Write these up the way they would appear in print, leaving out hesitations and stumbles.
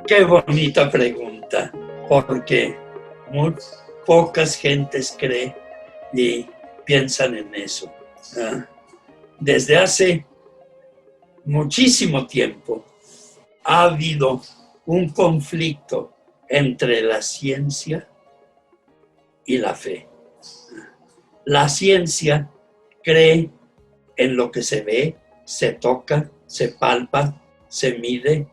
Qué bonita pregunta, porque muy pocas gentes creen y piensan en eso. Desde hace muchísimo tiempo ha habido un conflicto entre la ciencia y la fe. La ciencia cree en lo que se ve, se toca, se palpa, se mide,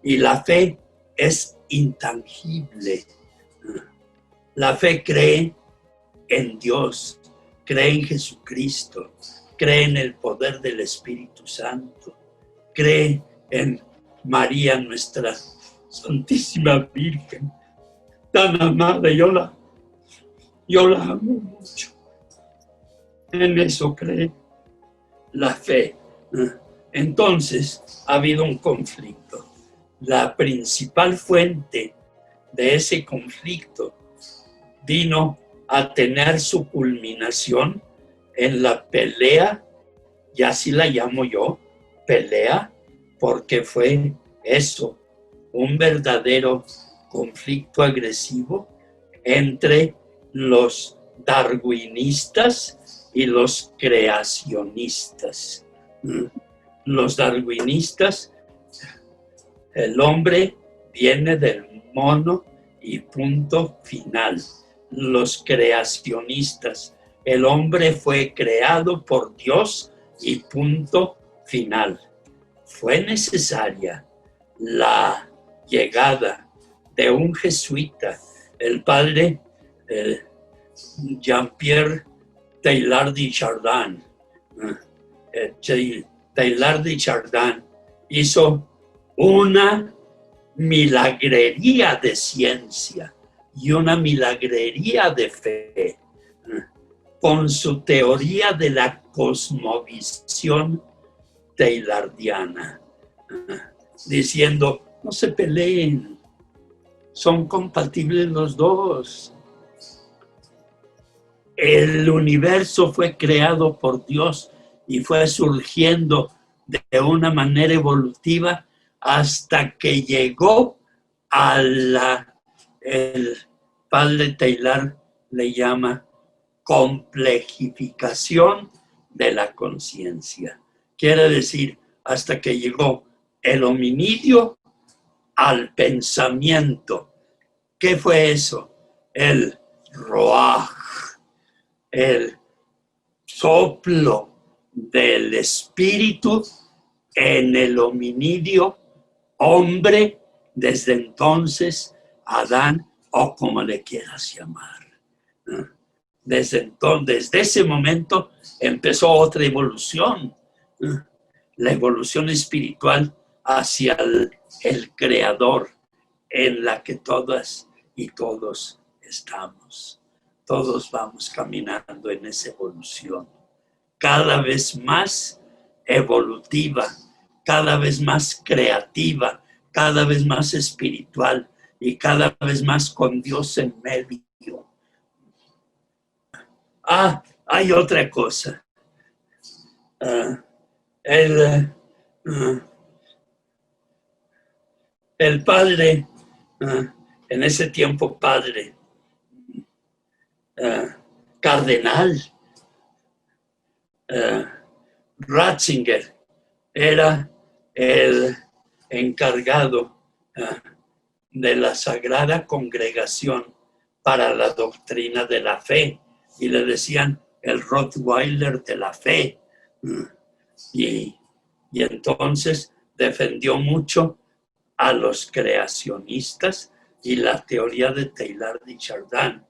y la fe es intangible. La fe cree en Dios, cree en Jesucristo, cree en el poder del Espíritu Santo, cree en María, nuestra Santísima Virgen, tan amada. Yo la amo mucho. En eso cree la fe. Entonces ha habido un conflicto. La principal fuente de ese conflicto vino a tener su culminación en la pelea, y así la llamo yo, pelea, porque fue eso, un verdadero conflicto agresivo entre los darwinistas y los creacionistas. Los darwinistas, el hombre viene del mono y punto final. Los creacionistas, el hombre fue creado por Dios y punto final. Fue necesaria la llegada de un jesuita, el padre Jean-Pierre Teilhard de Chardin. Teilhard de Chardin hizo una milagrería de ciencia y una milagrería de fe con su teoría de la cosmovisión teilhardiana, diciendo: no se peleen, son compatibles los dos. El universo fue creado por Dios y fue surgiendo de una manera evolutiva hasta que llegó a el padre Teilhard le llama complejificación de la conciencia. Quiere decir, hasta que llegó el hominidio al pensamiento. ¿Qué fue eso? El roaj, el soplo del espíritu en el hominidio hombre. Desde entonces, Adán, o como le quieras llamar. Desde ese momento empezó otra evolución, la evolución espiritual hacia el Creador, en la que todas y todos estamos. Todos vamos caminando en esa evolución, cada vez más evolutiva, cada vez más creativa, cada vez más espiritual y cada vez más con Dios en medio. Hay otra cosa. El padre, en ese tiempo padre, cardenal, Ratzinger, era el encargado de la Sagrada Congregación para la Doctrina de la Fe, y le decían el Rottweiler de la fe. Y entonces defendió mucho a los creacionistas y la teoría de Teilhard de Chardin.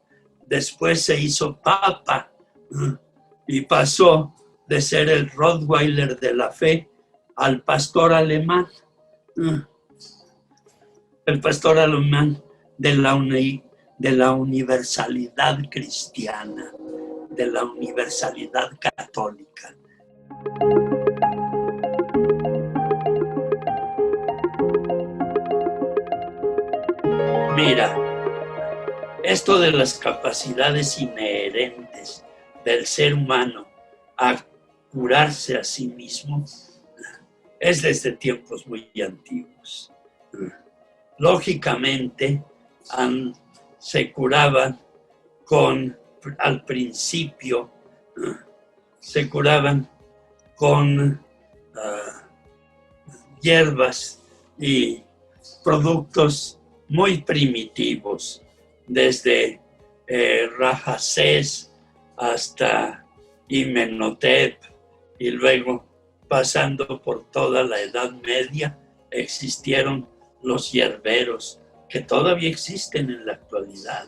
Después se hizo papa y pasó de ser el Rottweiler de la fe al pastor alemán. El pastor alemán de la universalidad cristiana, de la universalidad católica. Mira, esto de las capacidades inherentes del ser humano a curarse a sí mismo es desde tiempos muy antiguos. Lógicamente, se curaban al principio, se curaban con hierbas y productos muy primitivos, desde Rajasés hasta Imhotep, y luego pasando por toda la Edad Media, existieron los hierberos, que todavía existen en la actualidad.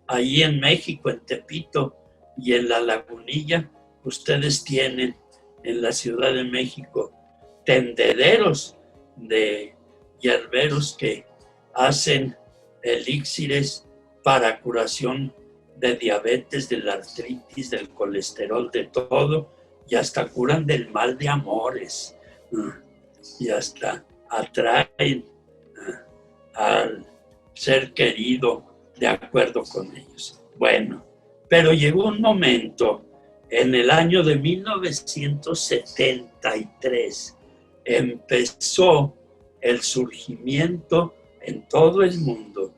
Ahí en México, en Tepito y en La Lagunilla, ustedes tienen en la Ciudad de México tendederos de hierberos que hacen elixires para curación de diabetes, de la artritis, del colesterol, de todo, y hasta curan del mal de amores, y hasta atraen al ser querido de acuerdo con ellos. Bueno, pero llegó un momento en el año de 1973, empezó el surgimiento en todo el mundo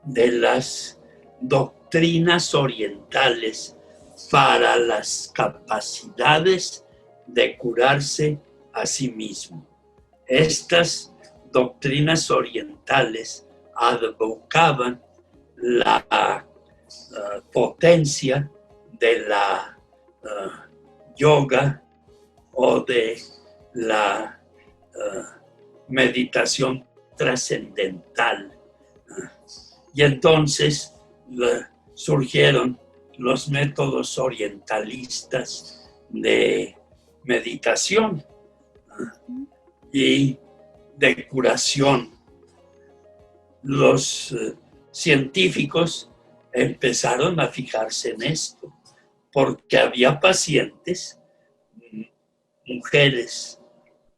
de las doctrinas orientales para las capacidades de curarse a sí mismo. Estas doctrinas orientales advocaban la potencia de la yoga o de la meditación trascendental. Y entonces surgieron los métodos orientalistas de meditación y de curación. Los científicos empezaron a fijarse en esto, porque había pacientes, mujeres,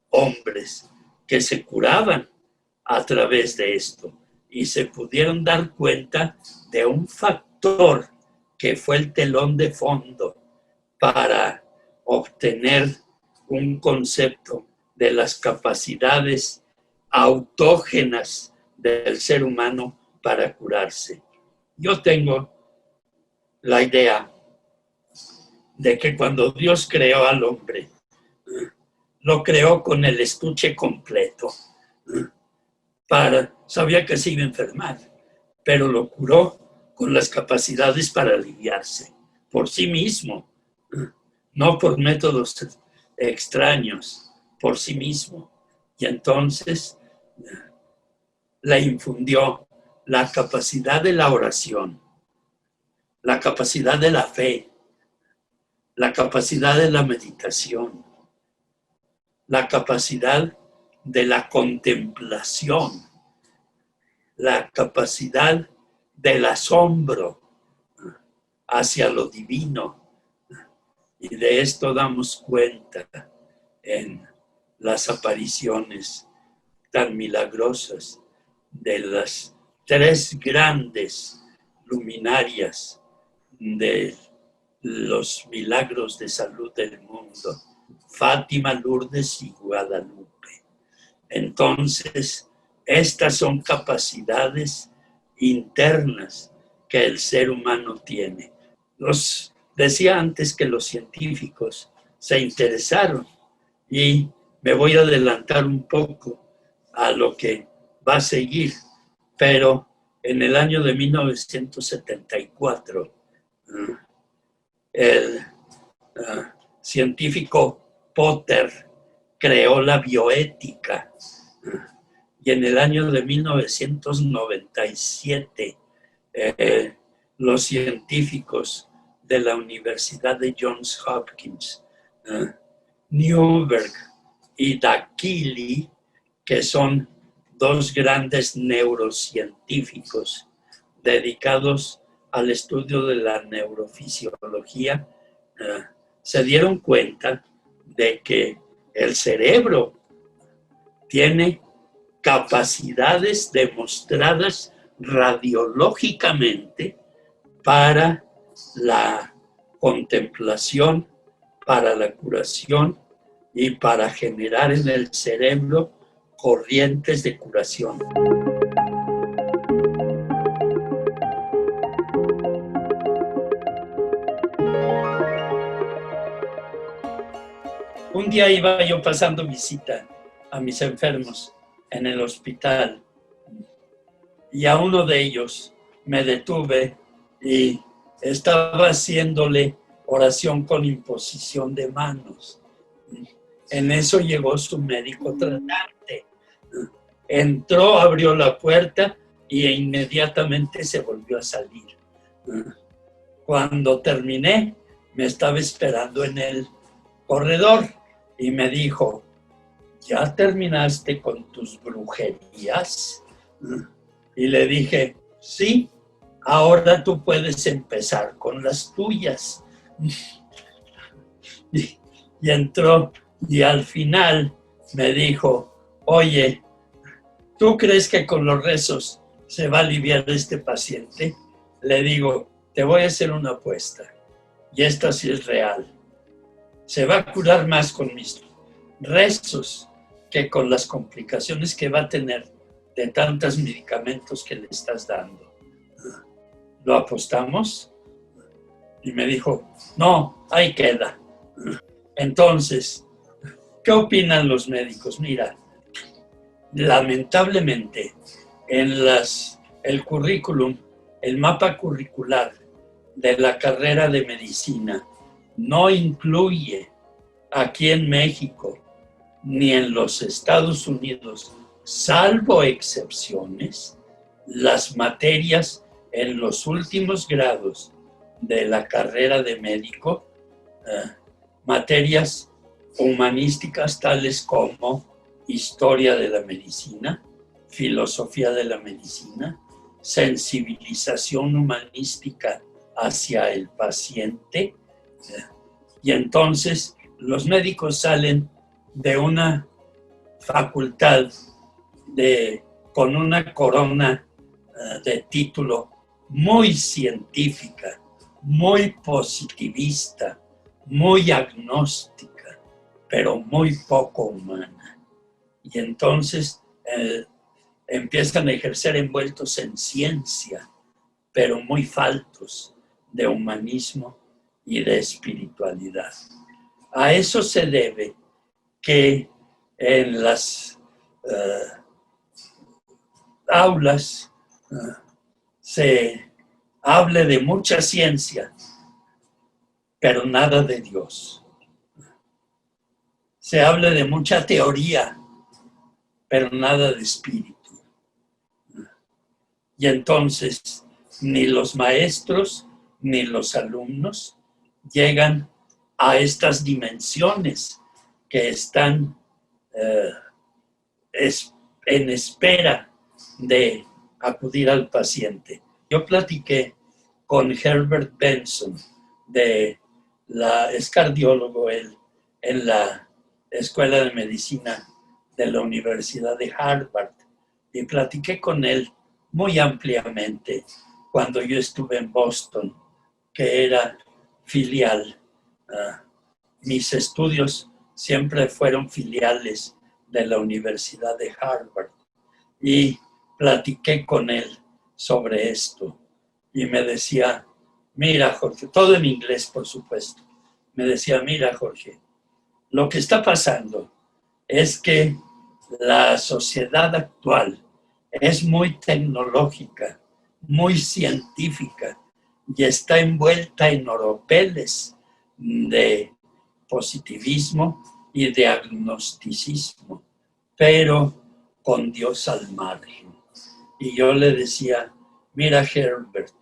hombres, que se curaban a través de esto y se pudieron dar cuenta de un factor que fue el telón de fondo para obtener un concepto de las capacidades autógenas del ser humano para curarse. Yo tengo la idea de que cuando Dios creó al hombre, lo creó con el estuche completo. Sabía que se iba a enfermar, pero lo curó con las capacidades para aliviarse por sí mismo, no por métodos extraños, por sí mismo. Y entonces le infundió la capacidad de la oración, la capacidad de la fe, la capacidad de la meditación, la capacidad de la contemplación, la capacidad del asombro hacia lo divino. Y de esto damos cuenta en las apariciones tan milagrosas de las tres grandes luminarias de los milagros de salud del mundo: Fátima, Lourdes y Guadalupe. Entonces, estas son capacidades internas que el ser humano tiene. Decía antes que los científicos se interesaron, y me voy a adelantar un poco a lo que va a seguir, pero en el año de 1974, el científico Potter creó la bioética, y en el año de 1997 los científicos de la Universidad de Johns Hopkins, Newberg y Dakili, que son dos grandes neurocientíficos dedicados al estudio de la neurofisiología, se dieron cuenta de que el cerebro tiene capacidades demostradas radiológicamente para la contemplación, para la curación y para generar en el cerebro corrientes de curación. Un día iba yo pasando visita a mis enfermos en el hospital y a uno de ellos me detuve y estaba haciéndole oración con imposición de manos. En eso llegó su médico tratante. Entró, abrió la puerta y inmediatamente se volvió a salir. Cuando terminé, me estaba esperando en el corredor y me dijo, ¿ya terminaste con tus brujerías? Y le dije, sí, ahora tú puedes empezar con las tuyas. Y entró y al final me dijo, oye, ¿tú crees que con los rezos se va a aliviar este paciente? Le digo, te voy a hacer una apuesta y esta sí es real. Se va a curar más con mis rezos que con las complicaciones que va a tener de tantos medicamentos que le estás dando. ¿Lo apostamos? Y me dijo, no, ahí queda. Entonces, ¿qué opinan los médicos? Mira, lamentablemente, en el currículum, el mapa curricular de la carrera de medicina no incluye aquí en México ni en los Estados Unidos, salvo excepciones, las materias en los últimos grados de la carrera de médico, materias humanísticas tales como historia de la medicina, filosofía de la medicina, sensibilización humanística hacia el paciente. Y entonces los médicos salen de una facultad con una corona de título muy científica, muy positivista, muy agnóstica, pero muy poco humana. Y entonces empiezan a ejercer envueltos en ciencia, pero muy faltos de humanismo y de espiritualidad. A eso se debe que en las aulas se hable de mucha ciencia, pero nada de Dios. Se hable de mucha teoría, pero nada de espíritu. Y entonces ni los maestros ni los alumnos llegan a estas dimensiones que están en espera de acudir al paciente. Yo platiqué con Herbert Benson, es cardiólogo él, en la Escuela de Medicina de la Universidad de Harvard, y platiqué con él muy ampliamente cuando yo estuve en Boston, que era filial. Mis estudios siempre fueron filiales de la Universidad de Harvard, y platiqué con él sobre esto y me decía, mira Jorge, todo en inglés por supuesto, me decía, mira Jorge, lo que está pasando es que la sociedad actual es muy tecnológica, muy científica y está envuelta en oropeles de positivismo y de agnosticismo, pero con Dios al margen. Y yo le decía, mira Herbert,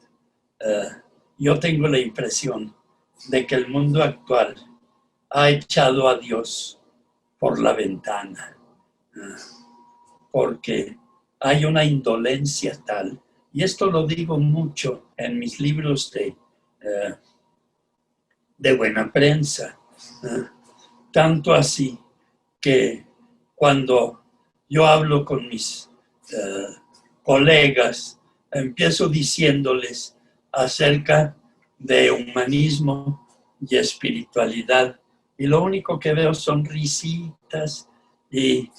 yo tengo la impresión de que el mundo actual ha echado a Dios por la ventana, porque hay una indolencia tal, y esto lo digo mucho en mis libros de buena prensa, tanto así que cuando yo hablo con mis colegas, empiezo diciéndoles acerca de humanismo y espiritualidad, y lo único que veo son risitas y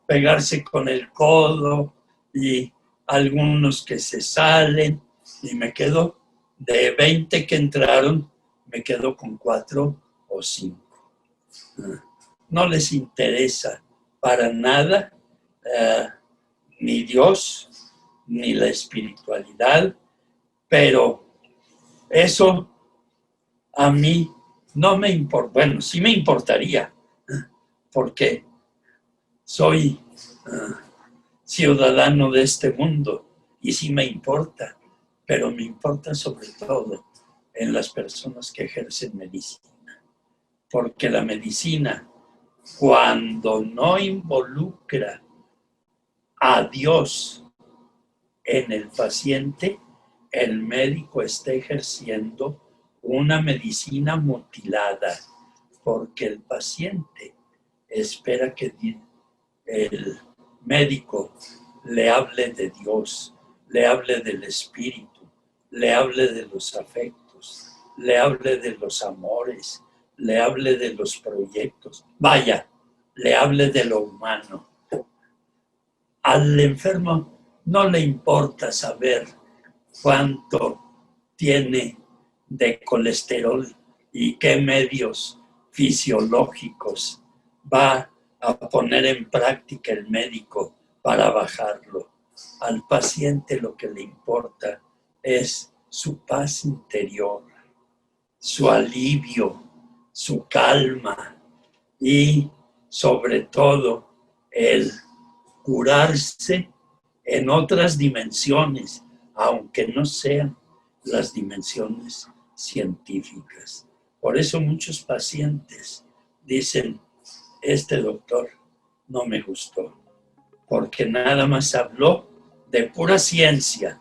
pegarse con el codo y algunos que se salen y me quedo, de 20 que entraron, me quedo con 4 o 5. No les interesa para nada ni Dios, ni la espiritualidad, pero eso a mí no me importa. Bueno, sí me importaría, porque soy ciudadano de este mundo y sí me importa, pero me importa sobre todo en las personas que ejercen medicina, porque la medicina, cuando no involucra a Dios en el paciente, el médico está ejerciendo una medicina mutilada, porque el paciente espera que el médico le hable de Dios, le hable del espíritu, le hable de los afectos, le hable de los amores, le hable de los proyectos. Vaya, le hable de lo humano. Al enfermo no le importa saber cuánto tiene de colesterol y qué medios fisiológicos va a poner en práctica el médico para bajarlo. Al paciente lo que le importa es su paz interior, su alivio, su calma y sobre todo el curarse en otras dimensiones, aunque no sean las dimensiones científicas. Por eso muchos pacientes dicen, este doctor no me gustó, porque nada más habló de pura ciencia.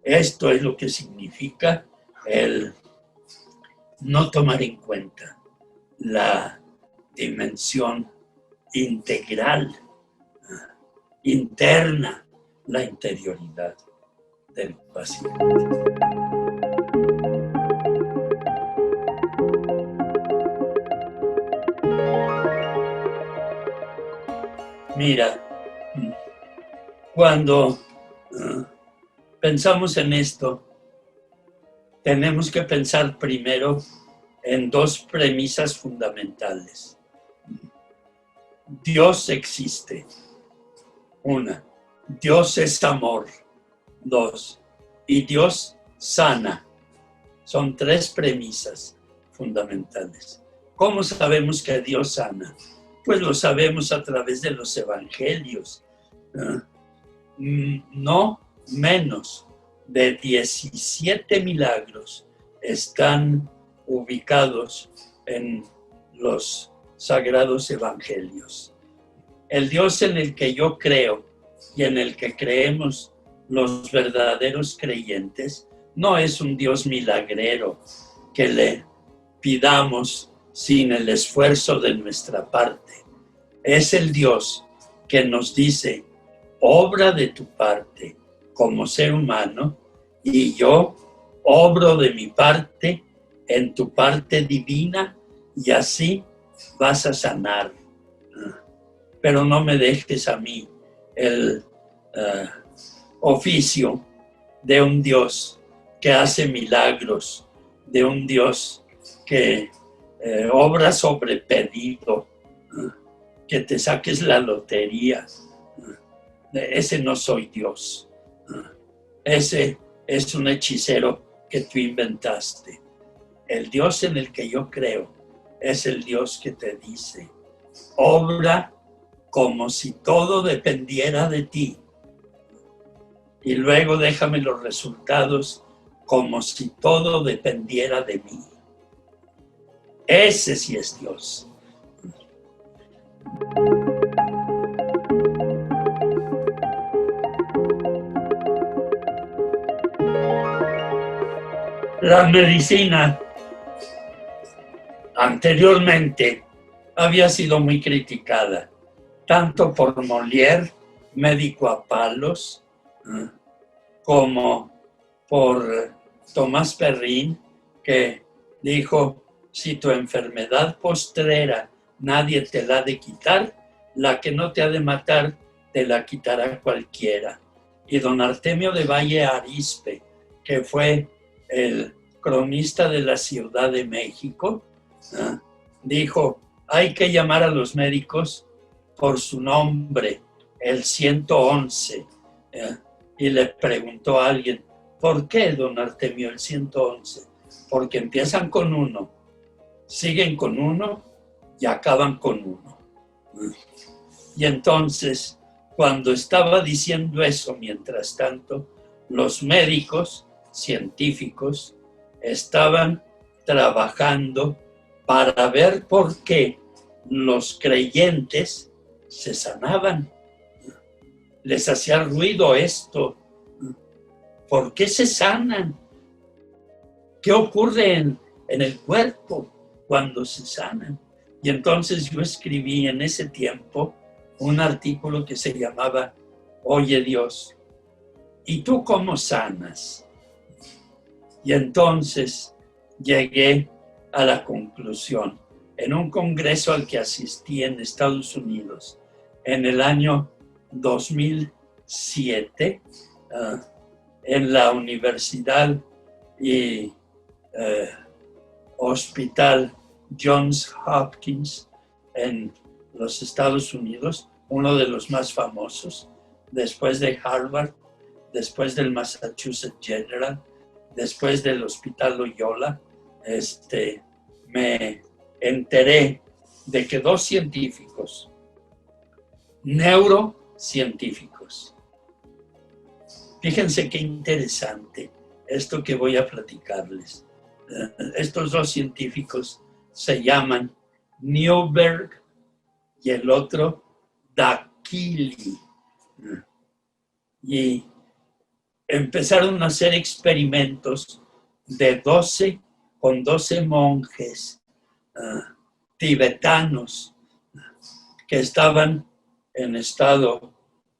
Esto es lo que significa el no tomar en cuenta la dimensión integral, interna, la interioridad del paciente. Mira, cuando pensamos en esto, tenemos que pensar primero en 2 premisas fundamentales. Dios existe. 1. Dios es amor. 2. Y Dios sana. Son 3 premisas fundamentales. ¿Cómo sabemos que Dios sana? Pues lo sabemos a través de los evangelios. No menos de 17 milagros están ubicados en los sagrados evangelios. El Dios en el que yo creo y en el que creemos los verdaderos creyentes no es un Dios milagrero que le pidamos sin el esfuerzo de nuestra parte. Es el Dios que nos dice, obra de tu parte como ser humano y yo obro de mi parte en tu parte divina y así vas a sanar. Pero no me dejes a mí el oficio de un Dios que hace milagros, de un Dios que obra sobre pedido, que te saques la lotería. Ese no soy Dios. Ese es un hechicero que tú inventaste. El Dios en el que yo creo es el Dios que te dice, obra como si todo dependiera de ti. Y luego déjame los resultados como si todo dependiera de mí. Ese sí es Dios. La medicina anteriormente había sido muy criticada, tanto por Molière, médico a palos, como por Tomás Perrin, que dijo, si tu enfermedad postrera nadie te la ha de quitar, la que no te ha de matar, te la quitará cualquiera. Y don Artemio de Valle Arizpe, que fue el cronista de la Ciudad de México, dijo, hay que llamar a los médicos por su nombre, el 111. Y le preguntó a alguien, ¿por qué, don Artemio, el 111? Porque empiezan con 1, siguen con 1 y acaban con 1. Y entonces, cuando estaba diciendo eso, mientras tanto, los médicos científicos estaban trabajando para ver por qué los creyentes se sanaban. Les hacía ruido esto. ¿Por qué se sanan? ¿Qué ocurre en el cuerpo cuando se sanan? Y entonces yo escribí en ese tiempo un artículo que se llamaba Oye Dios, ¿y tú cómo sanas? Y entonces llegué a la conclusión, en un congreso al que asistí en Estados Unidos, en el año 2007, en la Universidad y Hospital Johns Hopkins en los Estados Unidos, uno de los más famosos, después de Harvard, después del Massachusetts General, después del Hospital Loyola, me enteré de que 2 científicos, neurocientíficos, fíjense qué interesante esto que voy a platicarles. Estos 2 científicos se llaman Newberg y el otro Dakili. Y empezaron a hacer experimentos con 12 monjes tibetanos que estaban en estado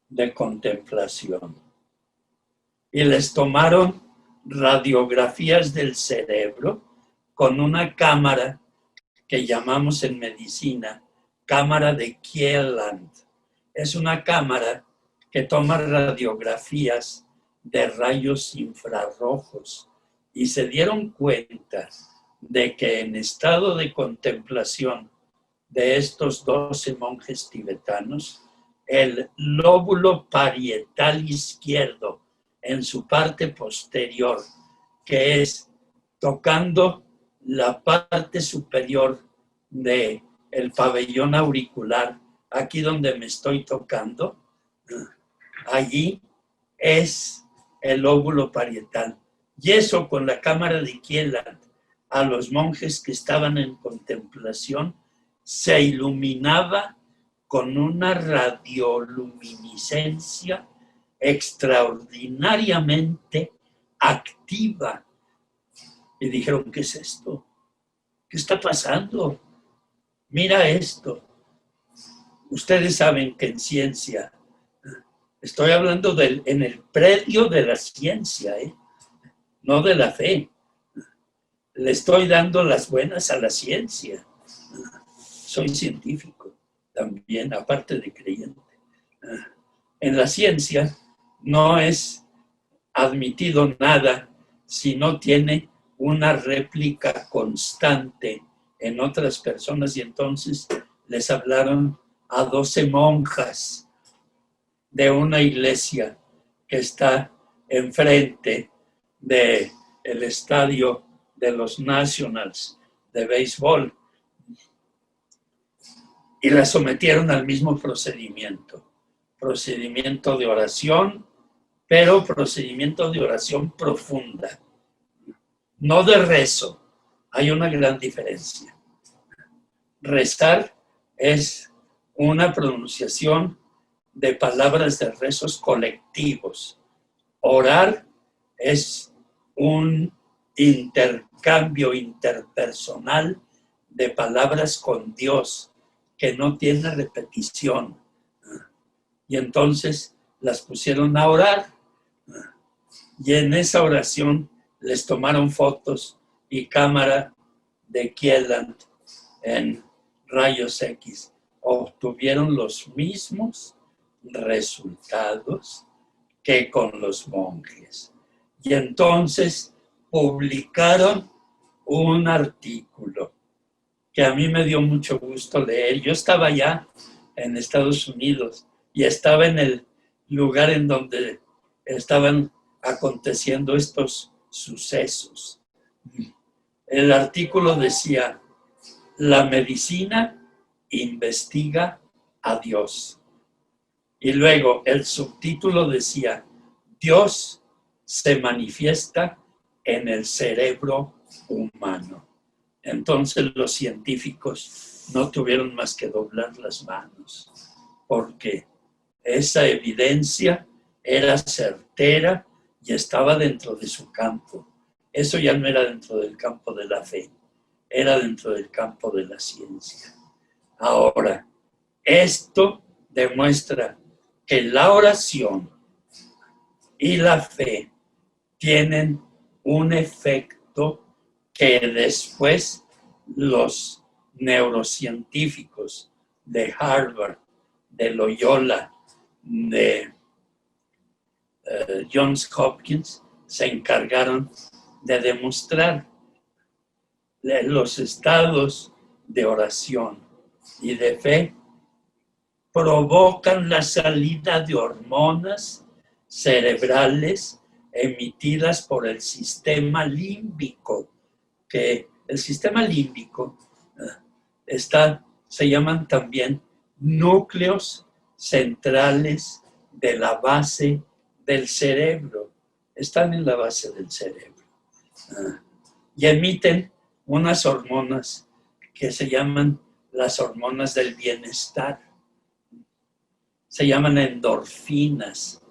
de contemplación. Y les tomaron radiografías del cerebro con una cámara que llamamos en medicina cámara de Kieland. Es una cámara que toma radiografías de rayos infrarrojos y se dieron cuenta de que en estado de contemplación de estos 12 monjes tibetanos, el lóbulo parietal izquierdo en su parte posterior, que es tocando la parte superior del pabellón auricular, aquí donde me estoy tocando, allí es el lóbulo parietal. Y eso con la cámara de Kieland, a los monjes que estaban en contemplación, se iluminaba con una radioluminiscencia extraordinariamente activa. Y dijeron, ¿qué es esto? ¿Qué está pasando? Mira esto. Ustedes saben que en ciencia, estoy hablando en el predio de la ciencia, no de la fe. Le estoy dando las buenas a la ciencia. Soy científico también, aparte de creyente. En la ciencia no es admitido nada si no tiene una réplica constante en otras personas, y entonces les hablaron a 12 monjas de una iglesia que está enfrente del estadio de los Nationals de béisbol, y la sometieron al mismo procedimiento de oración, pero procedimiento de oración profunda, no de rezo. Hay una gran diferencia. Rezar es una pronunciación de palabras de rezos colectivos. Orar es un intercambio interpersonal de palabras con Dios que no tiene repetición. Y entonces las pusieron a orar, y en esa oración les tomaron fotos y cámara de Kieland en rayos X. obtuvieron los mismos resultados que con los monjes. Y entonces publicaron un artículo que a mí me dio mucho gusto leer. Yo estaba ya en Estados Unidos y estaba en el lugar en donde estaban aconteciendo estos sucesos. El artículo decía: la medicina investiga a Dios. Y luego el subtítulo decía: Dios se manifiesta en el cerebro humano. Entonces los científicos no tuvieron más que doblar las manos, porque esa evidencia era certera y estaba dentro de su campo. Eso ya no era dentro del campo de la fe, era dentro del campo de la ciencia. Ahora, esto demuestra que la oración y la fe tienen un efecto que después los neurocientíficos de Harvard, de Loyola, de Johns Hopkins se encargaron de demostrar. Los estados de oración y de fe provocan la salida de hormonas cerebrales emitidas por el sistema límbico, que el sistema límbico se llaman también núcleos centrales de la base del cerebro, están en la base del cerebro y emiten unas hormonas que se llaman las hormonas del bienestar, se llaman endorfinas.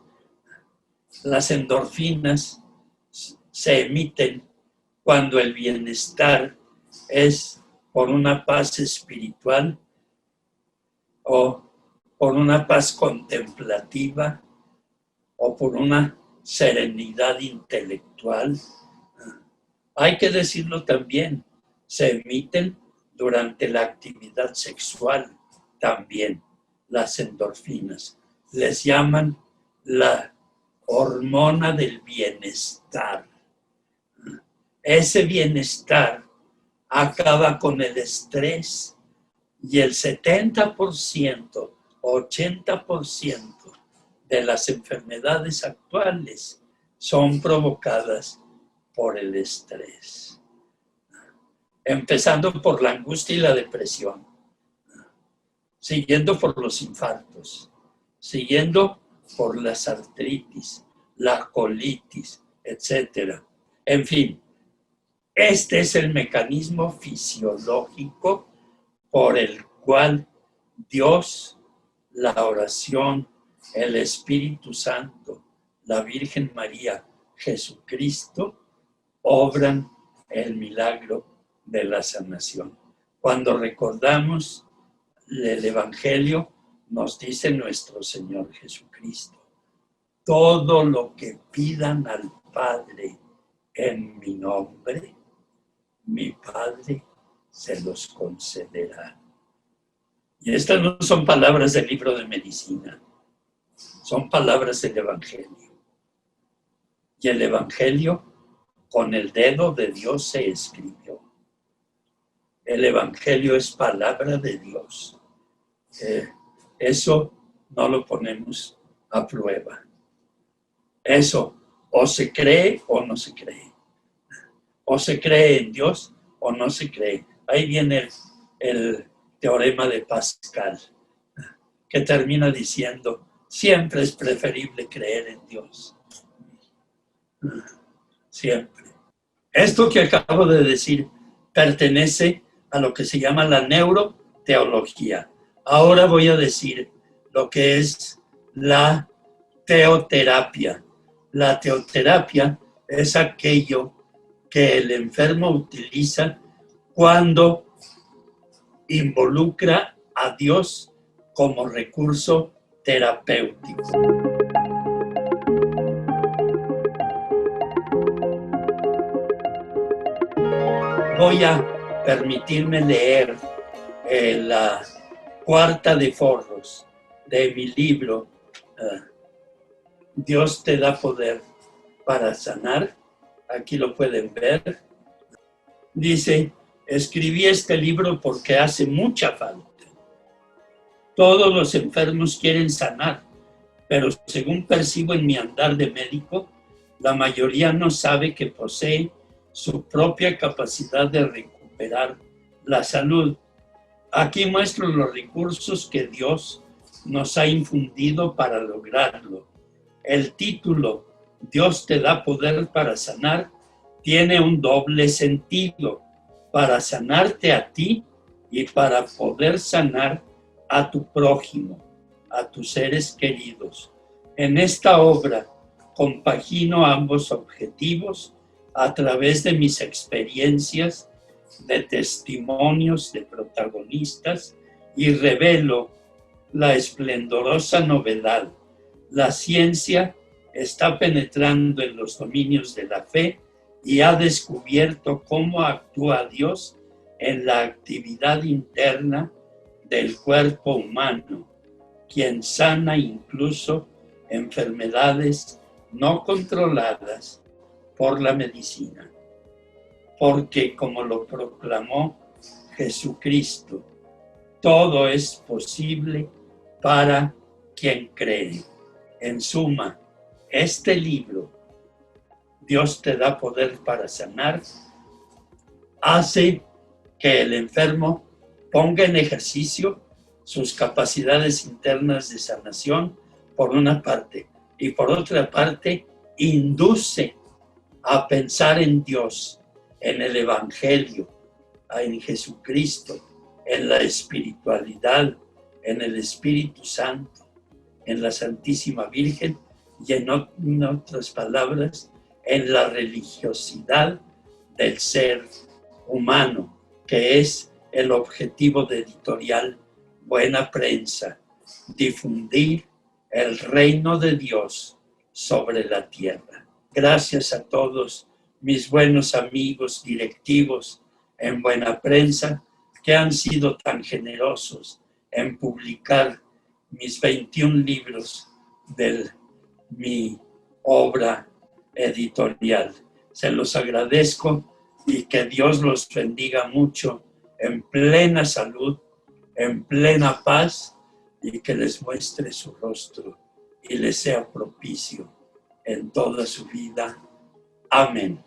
Las endorfinas se emiten cuando el bienestar es por una paz espiritual o por una paz contemplativa o por una serenidad intelectual. Hay que decirlo también, se emiten durante la actividad sexual también las endorfinas. Les llaman la hormona del bienestar. Ese bienestar acaba con el estrés y el 70%, 80% de las enfermedades actuales son provocadas por el estrés. Empezando por la angustia y la depresión, siguiendo por los infartos, siguiendo por las artritis, la colitis, etc. En fin, este es el mecanismo fisiológico por el cual Dios, la oración, el Espíritu Santo, la Virgen María, Jesucristo, obran el milagro de la sanación. Cuando recordamos el Evangelio, nos dice nuestro Señor Jesucristo: todo lo que pidan al Padre en mi nombre, mi Padre se los concederá. Y estas no son palabras del libro de medicina, son palabras del Evangelio. Y el Evangelio con el dedo de Dios se escribió. El Evangelio es palabra de Dios. Eso no lo ponemos a prueba. Eso o se cree o no se cree. O se cree en Dios o no se cree. Ahí viene el teorema de Pascal, que termina diciendo: siempre es preferible creer en Dios. Siempre. Esto que acabo de decir pertenece a lo que se llama la neuroteología. Ahora voy a decir lo que es la teoterapia. La teoterapia es aquello que el enfermo utiliza cuando involucra a Dios como recurso terapéutico. Voy a permitirme leer la cuarta de forros de mi libro, Dios te da poder para sanar. Aquí lo pueden ver. Dice, escribí este libro porque hace mucha falta. Todos los enfermos quieren sanar, pero según percibo en mi andar de médico, la mayoría no sabe que posee su propia capacidad de recuperar la salud. Aquí muestro los recursos que Dios nos ha infundido para lograrlo. El título, Dios te da poder para sanar, tiene un doble sentido, para sanarte a ti y para poder sanar a tu prójimo, a tus seres queridos. En esta obra compagino ambos objetivos a través de mis experiencias, de testimonios de protagonistas y revelo la esplendorosa novedad. La ciencia está penetrando en los dominios de la fe y ha descubierto cómo actúa Dios en la actividad interna del cuerpo humano, quien sana incluso enfermedades no controladas por la medicina. Porque como lo proclamó Jesucristo, todo es posible para quien cree. En suma, este libro, Dios te da poder para sanar, hace que el enfermo ponga en ejercicio sus capacidades internas de sanación, por una parte, y por otra parte, induce a pensar en Dios, en el Evangelio, en Jesucristo, en la espiritualidad, en el Espíritu Santo, en la Santísima Virgen y en otras palabras, en la religiosidad del ser humano, que es el objetivo de Editorial Buena Prensa, difundir el reino de Dios sobre la tierra. Gracias a todos mis buenos amigos directivos en Buena Prensa que han sido tan generosos en publicar mis 21 libros de mi obra editorial. Se los agradezco y que Dios los bendiga mucho en plena salud, en plena paz y que les muestre su rostro y les sea propicio en toda su vida. Amén.